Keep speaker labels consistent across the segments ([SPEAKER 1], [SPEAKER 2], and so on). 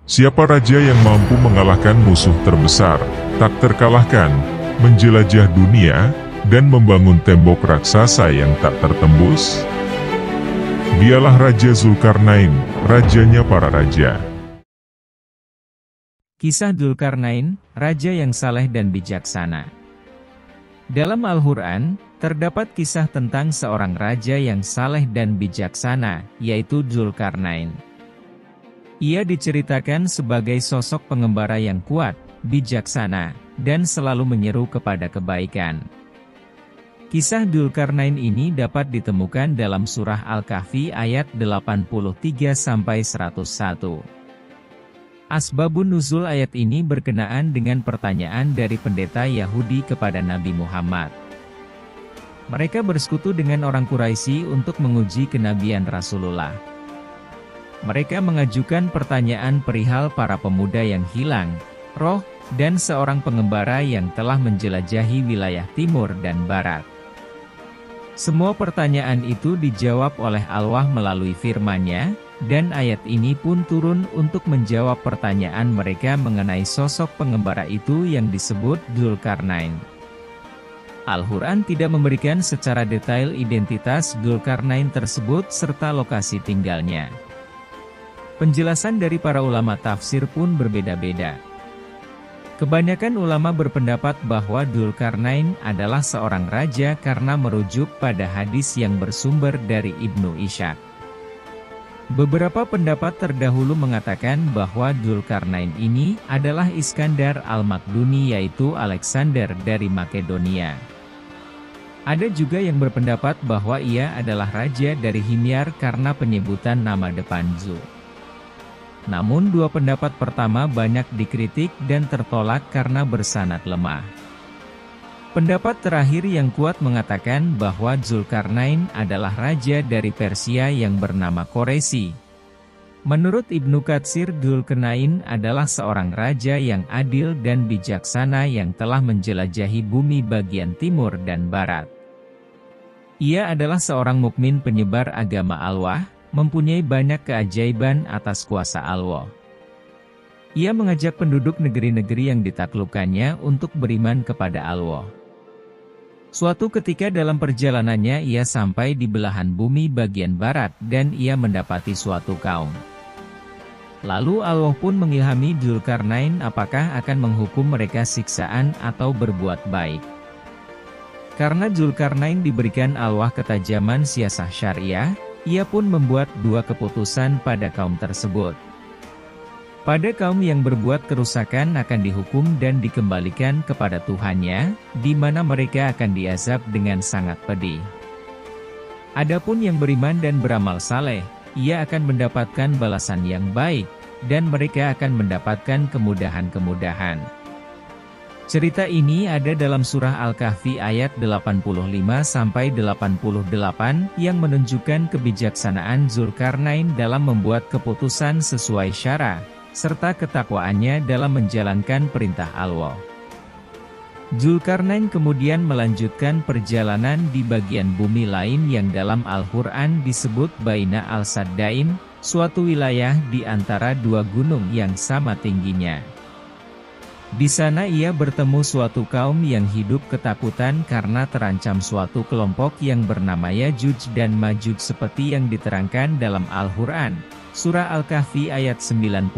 [SPEAKER 1] Siapa raja yang mampu mengalahkan musuh terbesar, tak terkalahkan, menjelajah dunia, dan membangun tembok raksasa yang tak tertembus? Dialah Raja Zulkarnain, rajanya para raja.
[SPEAKER 2] Kisah Dzulkarnain, raja yang saleh dan bijaksana. Dalam Al-Quran, terdapat kisah tentang seorang raja yang saleh dan bijaksana, yaitu Dzulkarnain. Ia diceritakan sebagai sosok pengembara yang kuat, bijaksana, dan selalu menyeru kepada kebaikan. Kisah Dzulkarnain ini dapat ditemukan dalam surah Al-Kahfi ayat 83-101. Asbabun nuzul ayat ini berkenaan dengan pertanyaan dari pendeta Yahudi kepada Nabi Muhammad. Mereka bersekutu dengan orang Quraisy untuk menguji kenabian Rasulullah. Mereka mengajukan pertanyaan perihal para pemuda yang hilang, roh, dan seorang pengembara yang telah menjelajahi wilayah timur dan barat. Semua pertanyaan itu dijawab oleh Allah melalui firman-Nya, dan ayat ini pun turun untuk menjawab pertanyaan mereka mengenai sosok pengembara itu yang disebut Dzulkarnain. Al-Quran tidak memberikan secara detail identitas Dzulkarnain tersebut serta lokasi tinggalnya. Penjelasan dari para ulama tafsir pun berbeda-beda. Kebanyakan ulama berpendapat bahwa Dzulkarnain adalah seorang raja karena merujuk pada hadis yang bersumber dari Ibnu Ishaq. Beberapa pendapat terdahulu mengatakan bahwa Dzulkarnain ini adalah Iskandar Al-Makduni, yaitu Alexander dari Makedonia. Ada juga yang berpendapat bahwa ia adalah raja dari Himyar karena penyebutan nama depan Zu. Namun dua pendapat pertama banyak dikritik dan tertolak karena bersanad lemah. Pendapat terakhir yang kuat mengatakan bahwa Dzulkarnain adalah raja dari Persia yang bernama Quraisy. Menurut Ibnu Katsir, Dzulkarnain adalah seorang raja yang adil dan bijaksana yang telah menjelajahi bumi bagian timur dan barat. Ia adalah seorang mukmin penyebar agama Allah, mempunyai banyak keajaiban atas kuasa Allah. Ia mengajak penduduk negeri-negeri yang ditaklukkannya untuk beriman kepada Allah. Suatu ketika dalam perjalanannya ia sampai di belahan bumi bagian barat dan ia mendapati suatu kaum. Lalu Allah pun mengilhami Dzulkarnain apakah akan menghukum mereka siksaan atau berbuat baik. Karena Dzulkarnain diberikan Allah ketajaman siasah syariah, ia pun membuat dua keputusan pada kaum tersebut. Pada kaum yang berbuat kerusakan akan dihukum dan dikembalikan kepada Tuhannya, di mana mereka akan diazab dengan sangat pedih. Adapun yang beriman dan beramal saleh, ia akan mendapatkan balasan yang baik, dan mereka akan mendapatkan kemudahan-kemudahan. Cerita ini ada dalam surah Al-Kahfi ayat 85-88 yang menunjukkan kebijaksanaan Dzulkarnain dalam membuat keputusan sesuai syara, serta ketakwaannya dalam menjalankan perintah Allah. Dzulkarnain kemudian melanjutkan perjalanan di bagian bumi lain yang dalam Al-Quran disebut Baina al-Saddain, suatu wilayah di antara dua gunung yang sama tingginya. Di sana ia bertemu suatu kaum yang hidup ketakutan karena terancam suatu kelompok yang bernama Yajuj dan Majuj seperti yang diterangkan dalam Al-Quran, surah Al-Kahfi ayat 94.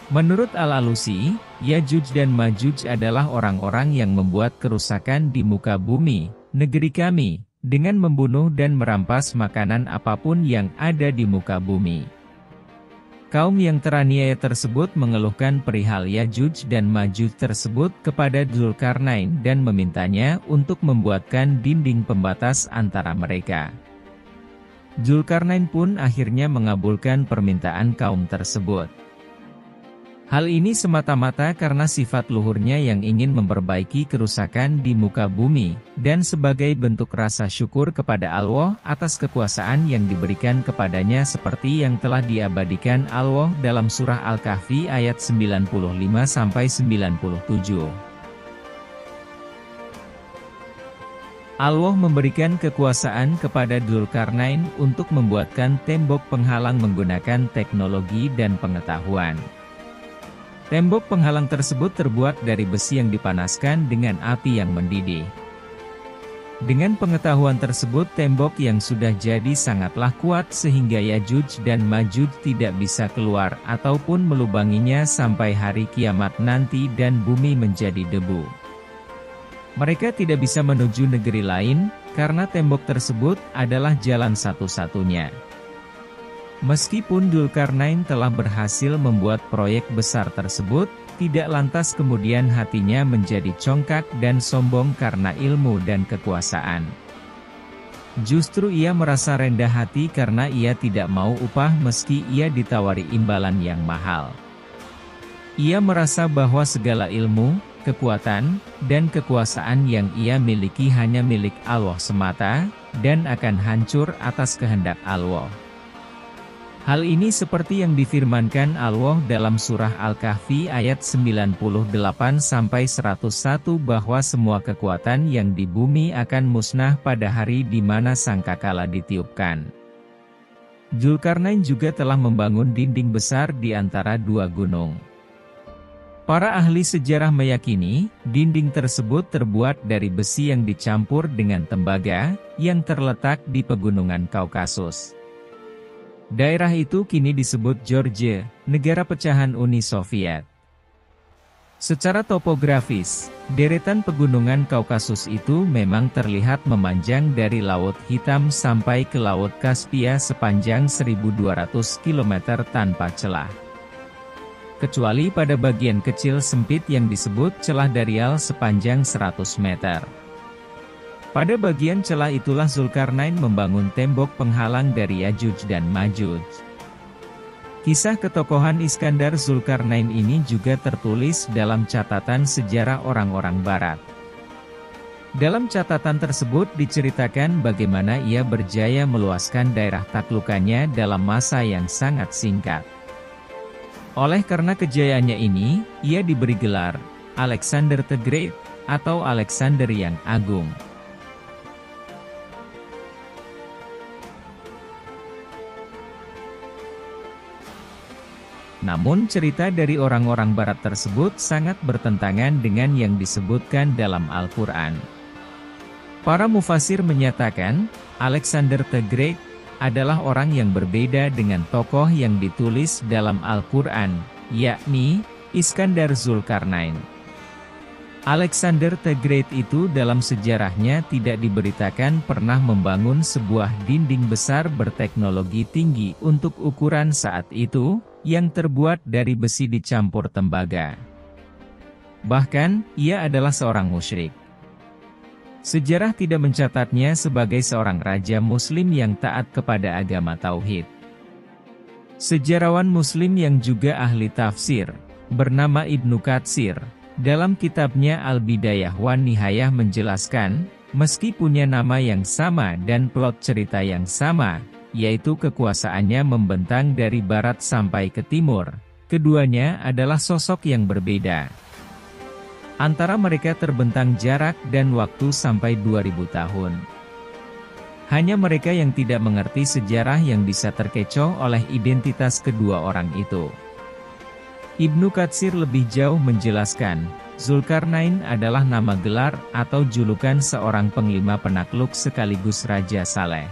[SPEAKER 2] Menurut Al-Alusi, Yajuj dan Majuj adalah orang-orang yang membuat kerusakan di muka bumi, negeri kami, dengan membunuh dan merampas makanan apapun yang ada di muka bumi. Kaum yang teraniaya tersebut mengeluhkan perihal Yajuj dan Majuj tersebut kepada Dzulkarnain dan memintanya untuk membuatkan dinding pembatas antara mereka. Dzulkarnain pun akhirnya mengabulkan permintaan kaum tersebut. Hal ini semata-mata karena sifat luhurnya yang ingin memperbaiki kerusakan di muka bumi, dan sebagai bentuk rasa syukur kepada Allah atas kekuasaan yang diberikan kepadanya seperti yang telah diabadikan Allah dalam surah Al-Kahfi ayat 95-97. Allah memberikan kekuasaan kepada Dzulkarnain untuk membuatkan tembok penghalang menggunakan teknologi dan pengetahuan. Tembok penghalang tersebut terbuat dari besi yang dipanaskan dengan api yang mendidih. Dengan pengetahuan tersebut, tembok yang sudah jadi sangatlah kuat sehingga Yajuj dan Majuj tidak bisa keluar ataupun melubanginya sampai hari kiamat nanti dan bumi menjadi debu. Mereka tidak bisa menuju negeri lain, karena tembok tersebut adalah jalan satu-satunya. Meskipun Dzulkarnain telah berhasil membuat proyek besar tersebut, tidak lantas kemudian hatinya menjadi congkak dan sombong karena ilmu dan kekuasaan. Justru ia merasa rendah hati karena ia tidak mau upah meski ia ditawari imbalan yang mahal. Ia merasa bahwa segala ilmu, kekuatan, dan kekuasaan yang ia miliki hanya milik Allah semata, dan akan hancur atas kehendak Allah. Hal ini seperti yang difirmankan Allah dalam surah Al-Kahfi ayat 98-101 bahwa semua kekuatan yang di bumi akan musnah pada hari di mana sangkakala ditiupkan. Dzulkarnain juga telah membangun dinding besar di antara dua gunung. Para ahli sejarah meyakini, dinding tersebut terbuat dari besi yang dicampur dengan tembaga, yang terletak di pegunungan Kaukasus. Daerah itu kini disebut Georgia, negara pecahan Uni Soviet. Secara topografis, deretan pegunungan Kaukasus itu memang terlihat memanjang dari Laut Hitam sampai ke Laut Kaspia sepanjang 1.200 km tanpa celah. Kecuali pada bagian kecil sempit yang disebut celah Darial sepanjang 100 meter. Pada bagian celah itulah Dzulkarnain membangun tembok penghalang dari Yajuj dan Majuj. Kisah ketokohan Iskandar Dzulkarnain ini juga tertulis dalam catatan sejarah orang-orang Barat. Dalam catatan tersebut diceritakan bagaimana ia berjaya meluaskan daerah taklukannya dalam masa yang sangat singkat. Oleh karena kejayaannya ini, ia diberi gelar Alexander the Great atau Alexander yang Agung. Namun cerita dari orang-orang Barat tersebut sangat bertentangan dengan yang disebutkan dalam Al-Quran. Para mufasir menyatakan, Alexander the Great adalah orang yang berbeda dengan tokoh yang ditulis dalam Al-Quran, yakni Iskandar Dzulkarnain. Alexander the Great itu dalam sejarahnya tidak diberitakan pernah membangun sebuah dinding besar berteknologi tinggi untuk ukuran saat itu, yang terbuat dari besi dicampur tembaga. Bahkan, ia adalah seorang musyrik. Sejarah tidak mencatatnya sebagai seorang raja muslim yang taat kepada agama tauhid. Sejarawan muslim yang juga ahli tafsir, bernama Ibnu Katsir, dalam kitabnya Al-Bidayah wan Nihayah menjelaskan, meski punya nama yang sama dan plot cerita yang sama, yaitu kekuasaannya membentang dari barat sampai ke timur, keduanya adalah sosok yang berbeda. Antara mereka terbentang jarak dan waktu sampai 2000 tahun. Hanya mereka yang tidak mengerti sejarah yang bisa terkecoh oleh identitas kedua orang itu. Ibnu Katsir lebih jauh menjelaskan, Dzulkarnain adalah nama gelar atau julukan seorang panglima penakluk sekaligus Raja Saleh.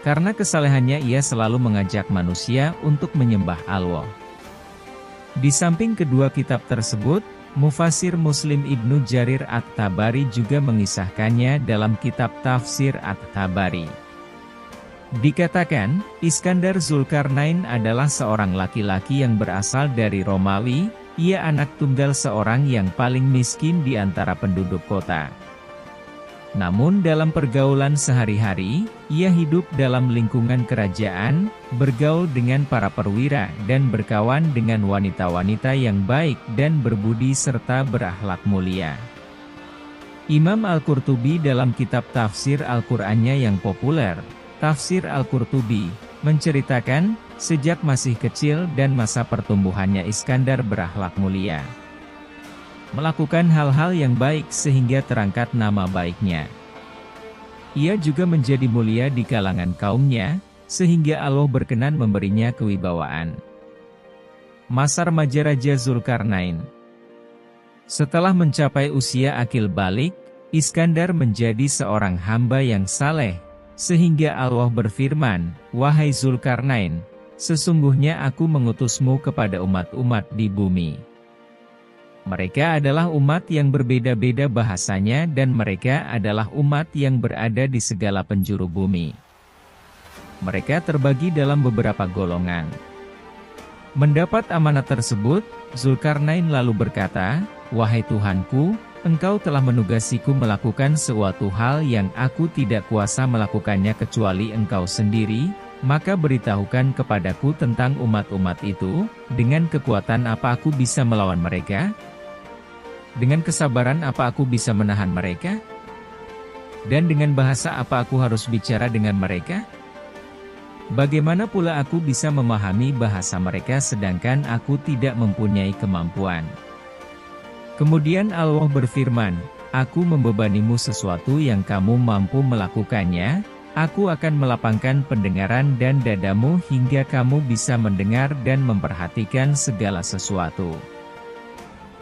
[SPEAKER 2] Karena kesalehannya ia selalu mengajak manusia untuk menyembah Allah. Di samping kedua kitab tersebut, Mufasir Muslim Ibnu Jarir At-Tabari juga mengisahkannya dalam kitab Tafsir At-Tabari. Dikatakan, Iskandar Dzulkarnain adalah seorang laki-laki yang berasal dari Romawi, ia anak tunggal seorang yang paling miskin di antara penduduk kota. Namun dalam pergaulan sehari-hari, ia hidup dalam lingkungan kerajaan, bergaul dengan para perwira dan berkawan dengan wanita-wanita yang baik dan berbudi serta berakhlak mulia. Imam Al-Qurtubi dalam kitab tafsir Al-Qur'annya yang populer, Tafsir Al-Qurtubi, menceritakan, sejak masih kecil dan masa pertumbuhannya Iskandar berakhlak mulia. Melakukan hal-hal yang baik sehingga terangkat nama baiknya. Ia juga menjadi mulia di kalangan kaumnya, sehingga Allah berkenan memberinya kewibawaan. Masa remaja Raja Zulkarnain. Setelah mencapai usia akil balik, Iskandar menjadi seorang hamba yang saleh, sehingga Allah berfirman, "Wahai Zulkarnain, sesungguhnya aku mengutusmu kepada umat-umat di bumi." Mereka adalah umat yang berbeda-beda bahasanya dan mereka adalah umat yang berada di segala penjuru bumi. Mereka terbagi dalam beberapa golongan. Mendapat amanat tersebut, Zulkarnain lalu berkata, "Wahai Tuhanku, Engkau telah menugasiku melakukan suatu hal yang aku tidak kuasa melakukannya kecuali Engkau sendiri, maka beritahukan kepadaku tentang umat-umat itu, dengan kekuatan apa aku bisa melawan mereka? Dengan kesabaran apa aku bisa menahan mereka? Dan dengan bahasa apa aku harus bicara dengan mereka? Bagaimana pula aku bisa memahami bahasa mereka sedangkan aku tidak mempunyai kemampuan?" Kemudian Allah berfirman, "Aku membebanimu sesuatu yang kamu mampu melakukannya, aku akan melapangkan pendengaran dan dadamu hingga kamu bisa mendengar dan memperhatikan segala sesuatu.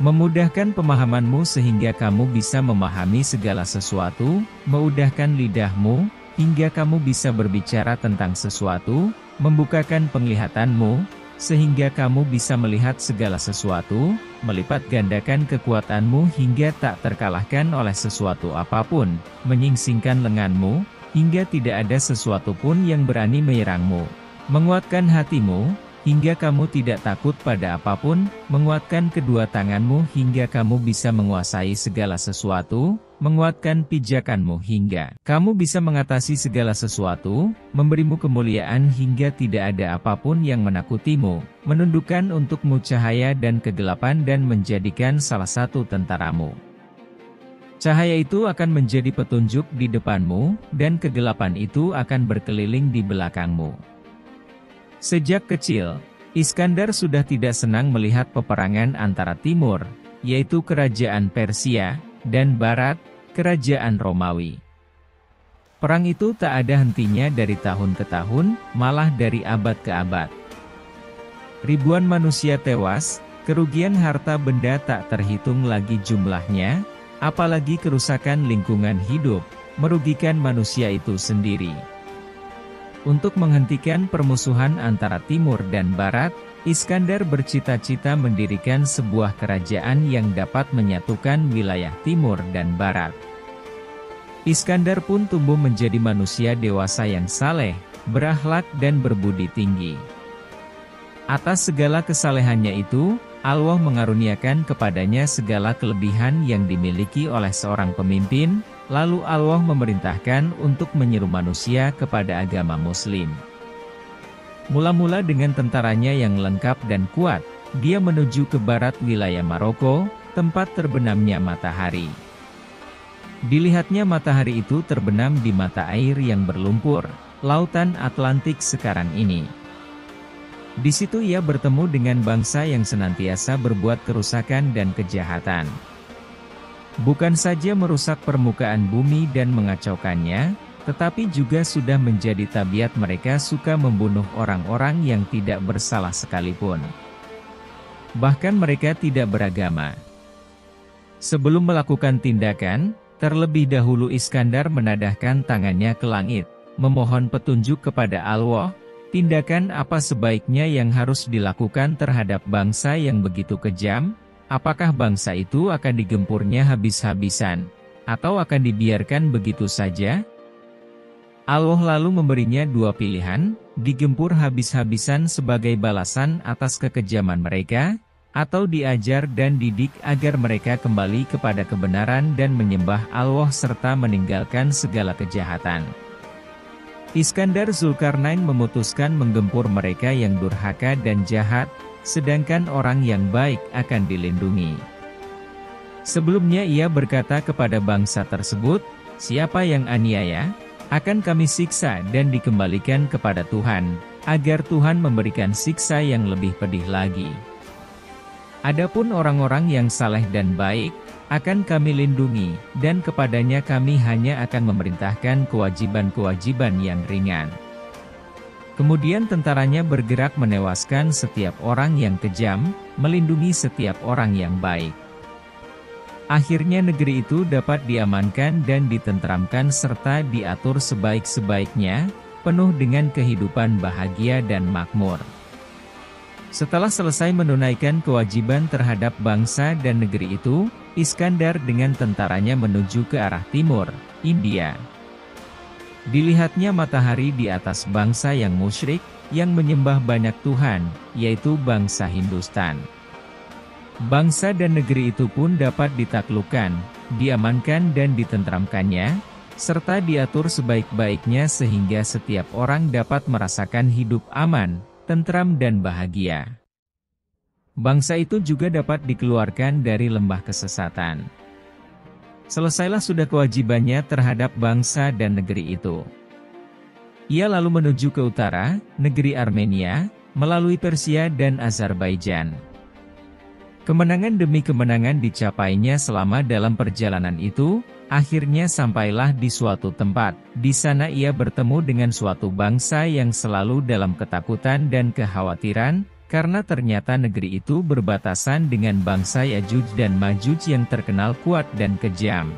[SPEAKER 2] Memudahkan pemahamanmu sehingga kamu bisa memahami segala sesuatu, memudahkan lidahmu, hingga kamu bisa berbicara tentang sesuatu, membukakan penglihatanmu, sehingga kamu bisa melihat segala sesuatu, melipat gandakan kekuatanmu hingga tak terkalahkan oleh sesuatu apapun, menyingsingkan lenganmu, hingga tidak ada sesuatu pun yang berani menyerangmu, menguatkan hatimu, hingga kamu tidak takut pada apapun, menguatkan kedua tanganmu hingga kamu bisa menguasai segala sesuatu, menguatkan pijakanmu hingga kamu bisa mengatasi segala sesuatu, memberimu kemuliaan hingga tidak ada apapun yang menakutimu, menundukkan untukmu cahaya dan kegelapan dan menjadikan salah satu tentaramu. Cahaya itu akan menjadi petunjuk di depanmu, dan kegelapan itu akan berkeliling di belakangmu." Sejak kecil, Iskandar sudah tidak senang melihat peperangan antara timur, yaitu kerajaan Persia, dan barat, kerajaan Romawi. Perang itu tak ada hentinya dari tahun ke tahun, malah dari abad ke abad. Ribuan manusia tewas, kerugian harta benda tak terhitung lagi jumlahnya, apalagi kerusakan lingkungan hidup, merugikan manusia itu sendiri. Untuk menghentikan permusuhan antara timur dan barat, Iskandar bercita-cita mendirikan sebuah kerajaan yang dapat menyatukan wilayah timur dan barat. Iskandar pun tumbuh menjadi manusia dewasa yang saleh, berakhlak dan berbudi tinggi. Atas segala kesalehannya itu, Allah mengaruniakan kepadanya segala kelebihan yang dimiliki oleh seorang pemimpin, lalu Allah memerintahkan untuk menyeru manusia kepada agama Muslim. Mula-mula dengan tentaranya yang lengkap dan kuat, dia menuju ke barat wilayah Maroko, tempat terbenamnya matahari. Dilihatnya matahari itu terbenam di mata air yang berlumpur, Lautan Atlantik sekarang ini. Di situ ia bertemu dengan bangsa yang senantiasa berbuat kerusakan dan kejahatan. Bukan saja merusak permukaan bumi dan mengacaukannya, tetapi juga sudah menjadi tabiat mereka suka membunuh orang-orang yang tidak bersalah sekalipun. Bahkan mereka tidak beragama. Sebelum melakukan tindakan, terlebih dahulu Iskandar menadahkan tangannya ke langit, memohon petunjuk kepada Allah, tindakan apa sebaiknya yang harus dilakukan terhadap bangsa yang begitu kejam. Apakah bangsa itu akan digempurnya habis-habisan, atau akan dibiarkan begitu saja? Allah lalu memberinya dua pilihan, digempur habis-habisan sebagai balasan atas kekejaman mereka, atau diajar dan didik agar mereka kembali kepada kebenaran dan menyembah Allah serta meninggalkan segala kejahatan. Iskandar Zulkarnain memutuskan menggempur mereka yang durhaka dan jahat, sedangkan orang yang baik akan dilindungi. Sebelumnya ia berkata kepada bangsa tersebut, "Siapa yang aniaya, akan kami siksa dan dikembalikan kepada Tuhan, agar Tuhan memberikan siksa yang lebih pedih lagi. Adapun orang-orang yang saleh dan baik, akan kami lindungi, dan kepadanya kami hanya akan memerintahkan kewajiban-kewajiban yang ringan. Kemudian tentaranya bergerak menewaskan setiap orang yang kejam, melindungi setiap orang yang baik. Akhirnya negeri itu dapat diamankan dan ditenteramkan serta diatur sebaik-sebaiknya, penuh dengan kehidupan bahagia dan makmur. Setelah selesai menunaikan kewajiban terhadap bangsa dan negeri itu, Iskandar dengan tentaranya menuju ke arah timur, India. Dilihatnya matahari di atas bangsa yang musyrik, yang menyembah banyak Tuhan, yaitu bangsa Hindustan. Bangsa dan negeri itu pun dapat ditaklukkan, diamankan dan ditenteramkannya, serta diatur sebaik-baiknya sehingga setiap orang dapat merasakan hidup aman, tentram dan bahagia. Bangsa itu juga dapat dikeluarkan dari lembah kesesatan. Selesailah sudah kewajibannya terhadap bangsa dan negeri itu. Ia lalu menuju ke utara, negeri Armenia, melalui Persia dan Azerbaijan. Kemenangan demi kemenangan dicapainya selama dalam perjalanan itu, akhirnya sampailah di suatu tempat. Di sana ia bertemu dengan suatu bangsa yang selalu dalam ketakutan dan kekhawatiran, karena ternyata negeri itu berbatasan dengan bangsa Yajuj dan Majuj yang terkenal kuat dan kejam.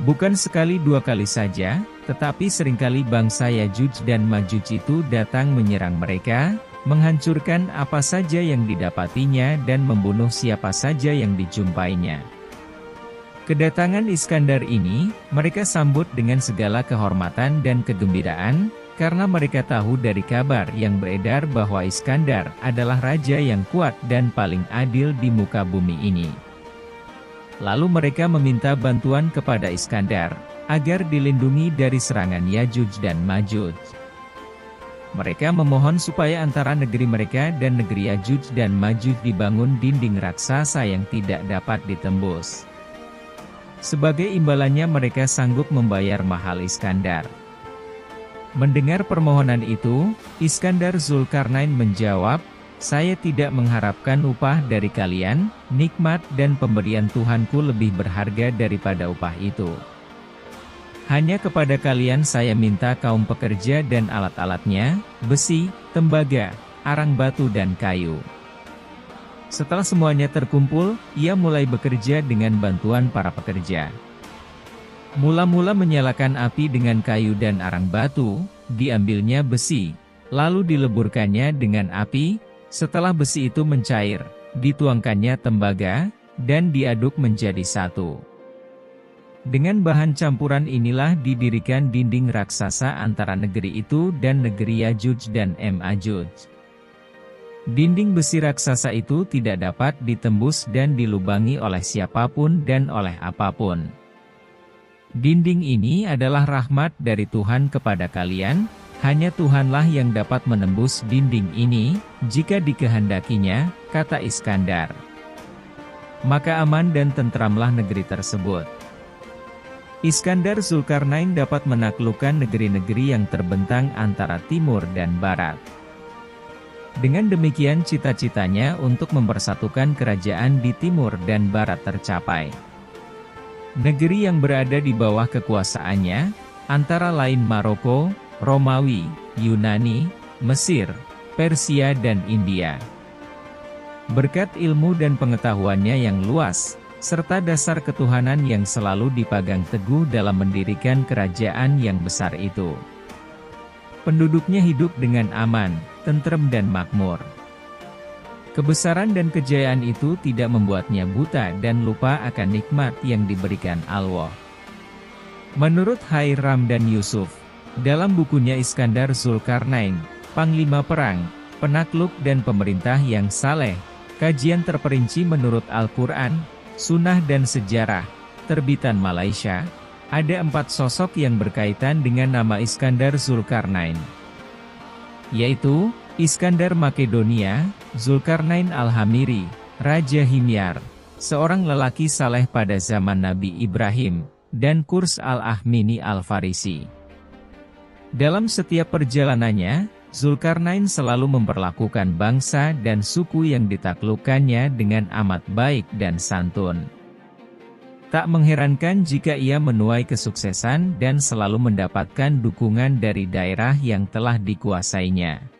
[SPEAKER 2] Bukan sekali dua kali saja, tetapi seringkali bangsa Yajuj dan Majuj itu datang menyerang mereka, menghancurkan apa saja yang didapatinya dan membunuh siapa saja yang dijumpainya. Kedatangan Iskandar ini, mereka sambut dengan segala kehormatan dan kegembiraan, karena mereka tahu dari kabar yang beredar bahwa Iskandar adalah raja yang kuat dan paling adil di muka bumi ini. Lalu mereka meminta bantuan kepada Iskandar, agar dilindungi dari serangan Yajuj dan Majuj. Mereka memohon supaya antara negeri mereka dan negeri Yajuj dan Majuj dibangun dinding raksasa yang tidak dapat ditembus. Sebagai imbalannya mereka sanggup membayar mahal Iskandar. Mendengar permohonan itu, Iskandar Zulkarnain menjawab, "Saya tidak mengharapkan upah dari kalian, nikmat dan pemberian Tuhanku lebih berharga daripada upah itu. Hanya kepada kalian saya minta kaum pekerja dan alat-alatnya, besi, tembaga, arang batu dan kayu." Setelah semuanya terkumpul, ia mulai bekerja dengan bantuan para pekerja. Mula-mula menyalakan api dengan kayu dan arang batu, diambilnya besi, lalu dileburkannya dengan api, setelah besi itu mencair, dituangkannya tembaga, dan diaduk menjadi satu. Dengan bahan campuran inilah didirikan dinding raksasa antara negeri itu dan negeri Yajuj dan Majuj. Dinding besi raksasa itu tidak dapat ditembus dan dilubangi oleh siapapun dan oleh apapun. Dinding ini adalah rahmat dari Tuhan kepada kalian, hanya Tuhanlah yang dapat menembus dinding ini, jika dikehendakinya, kata Iskandar. Maka aman dan tentramlah negeri tersebut. Iskandar Zulkarnain dapat menaklukkan negeri-negeri yang terbentang antara timur dan barat. Dengan demikian cita-citanya untuk mempersatukan kerajaan di timur dan barat tercapai. Negeri yang berada di bawah kekuasaannya, antara lain Maroko, Romawi, Yunani, Mesir, Persia dan India. Berkat ilmu dan pengetahuannya yang luas, serta dasar ketuhanan yang selalu dipegang teguh dalam mendirikan kerajaan yang besar itu, penduduknya hidup dengan aman, tentrem dan makmur. Kebesaran dan kejayaan itu tidak membuatnya buta dan lupa akan nikmat yang diberikan Allah. Menurut Hayram dan Yusuf, dalam bukunya Iskandar Zulkarnain, Panglima Perang, Penakluk dan Pemerintah yang Saleh, kajian terperinci menurut Al-Quran, Sunnah dan Sejarah, terbitan Malaysia, ada 4 sosok yang berkaitan dengan nama Iskandar Zulkarnain, yaitu Iskandar Makedonia, Zulkarnain Al-Hamiri, Raja Himyar, seorang lelaki saleh pada zaman Nabi Ibrahim, dan Kurs Al-Ahmini Al-Farisi. Dalam setiap perjalanannya, Zulkarnain selalu memperlakukan bangsa dan suku yang ditaklukkannya dengan amat baik dan santun. Tak mengherankan jika ia menuai kesuksesan dan selalu mendapatkan dukungan dari daerah yang telah dikuasainya.